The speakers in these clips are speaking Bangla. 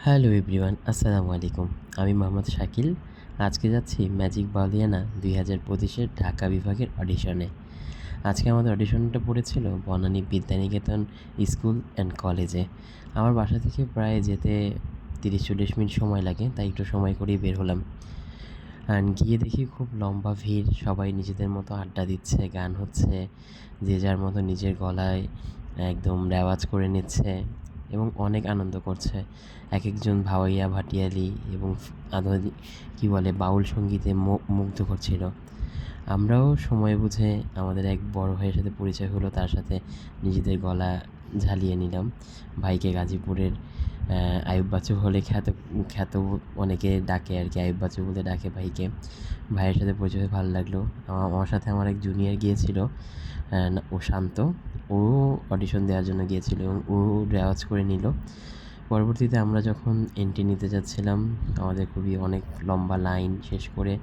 হ্যালো এভরিওয়ান, আসসালামু আলাইকুম। আমি মোহাম্মদ শাকিল। আজকে যাচ্ছি ম্যাজিক বাউলিয়ানা 2025-এর ঢাকা বিভাগের অডিশনে। আজকে আমাদের অডিশনটা পড়েছিল বনানী বিদ্যানিকেতন স্কুল অ্যান্ড কলেজে। আমার বাসা থেকে প্রায় যেতে 30-40 মিনিট সময় লাগে, তাই একটু সময় করেই বের হলাম। অ্যান্ড গিয়ে দেখি খুব লম্বা ভিড়, সবাই নিজেদের মতো আড্ডা দিচ্ছে, গান হচ্ছে, যে যার মতো নিজের গলায় একদম রেওয়াজ করে নিচ্ছে এবং অনেক আনন্দ করছে। এক একজন ভাওয়াইয়া ভাটিয়ালি এবং আধুনিক কী বলে বাউল সঙ্গীতে মুগ্ধ করছিল। আমরাও সময় বুঝে আমাদের এক বড় ভাইয়ের সাথে পরিচয় হলো, তার সাথে নিজেদের গলা ঝালিয়ে নিলাম। ভাইকে গাজীপুরের আইয়ুব বাচ্চু বলে খ্যাত খ্যাত অনেকে ডাকে আর কি, আইয়ুব বাচ্চু বলে ডাকে ভাইকে। ভাইয়ের সাথে পরিচয় হয়ে ভালো লাগলো। আমার সাথে আমার এক জুনিয়র গিয়েছিল, ও শান্ত। ও অডিশন দেওয়ার জন্য গিয়েছিল এবং ও রেওয়াজ করে নিল। পরবর্তীতে আমরা যখন এন্ট্রি নিতে যাচ্ছিলাম, আমাদের খুবই অনেক লম্বা লাইন শেষ করে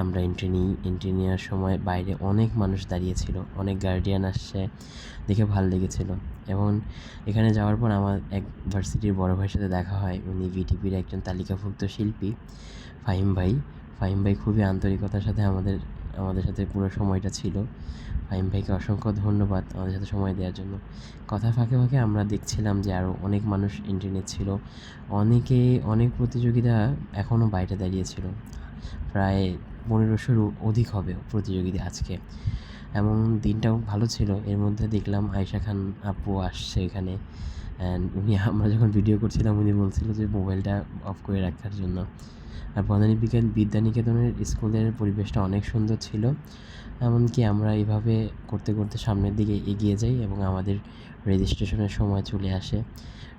আমরা এন্ট্রি নেওয়ার সময় বাইরে অনেক মানুষ দাঁড়িয়েছিল, অনেক গার্ডিয়ান আসছে, দেখে ভালো লেগেছিল। এবং এখানে যাওয়ার পর আমার এক ভার্সিটির বড় ভাইয়ের সাথে দেখা হয়। উনি ভিটিপির একজন তালিকাভুক্ত শিল্পী, ফাহিম ভাই। ফাহিম ভাই খুবই আন্তরিকতার সাথে আমাদের সাথে পুরো সময়টা ছিল। ফাহিম ভাইকে অসংখ্য ধন্যবাদ আমাদের সাথে সময় দেওয়ার জন্য। কথার ফাঁকে ফাঁকে আমরা দেখছিলাম যে আরও অনেক মানুষ এন্ট্রি নিচ্ছিল। অনেক প্রতিযোগিতা এখনও বাইরে দাঁড়িয়েছিল, প্রায় 1500-র অধিক হবে প্রতিযোগিতা আজকে। এবং দিনটাও ভালো ছিল। এর মধ্যে দেখলাম আয়েশা খান আপু আসছে এখানে। অ্যান্ড আমরা যখন ভিডিও করছিলাম উনি বলছিল যে মোবাইলটা অফ করে রাখার জন্য। আর বনানী বিদ্যানিকেতনের স্কুলের পরিবেশটা অনেক সুন্দর ছিল। এমনকি আমরা এইভাবে করতে করতে সামনের দিকে এগিয়ে যাই এবং আমাদের রেজিস্ট্রেশনের সময় চলে আসে।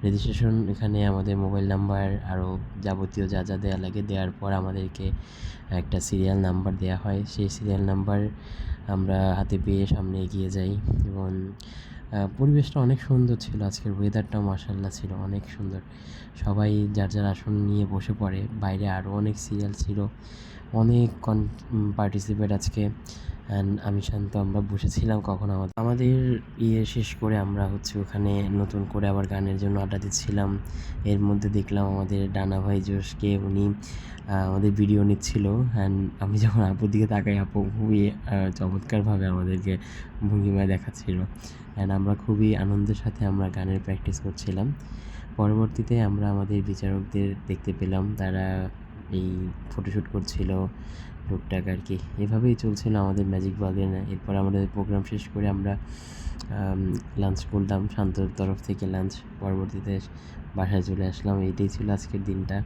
রেজিস্ট্রেশন এখানে আমাদের মোবাইল নাম্বার আরও যাবতীয় যা যা দেওয়া লাগে দেওয়ার পর আমাদেরকে একটা সিরিয়াল নাম্বার দেওয়া হয়। সেই সিরিয়াল নাম্বার আমরা হাতে পেয়ে সামনে এগিয়ে যাই এবং পরিবেশটা অনেক সুন্দর ছিল। আজকের ওয়েদারটাও মাশাআল্লাহ ছিল অনেক সুন্দর। সবাই যার যার আসন নিয়ে বসে পড়ে। বাইরে আরও অনেক সিরিয়াল ছিল, অনেক পার্টিসিপেট আজকে। অ্যান্ড আমি শান্ত আমরা বসেছিলাম কখন আমাদের শেষ করে আমরা ওখানে নতুন করে আবার গানের জন্য আড্ডা দিচ্ছিলাম। এর মধ্যে দেখলাম আমাদের ডানা ভাই জোশকে, উনি আমাদের ভিডিও নিচ্ছিল। অ্যান্ড আমি যখন আপুর দিকে তাকাই, আপু খুবই চমৎকারভাবে আমাদেরকে ভঙ্গিমায় দেখাচ্ছিল। অ্যান্ড আমরা খুবই আনন্দের সাথে আমরা গানের প্র্যাকটিস করছিলাম। পরবর্তীতে আমরা আমাদের বিচারকদের দেখতে পেলাম, তারা এই ফটোশ্যুট করছিল টুকটাক আর কি। এভাবেই চলছিল আমাদের ম্যাজিক বাউলিয়ানা। এরপর আমাদের প্রোগ্রাম শেষ করে আমরা লাঞ্চ করলাম, শান্তর তরফ থেকে লাঞ্চ। পরবর্তীতে বাসায় চলে আসলাম। এইটাই ছিল আজকের দিনটা।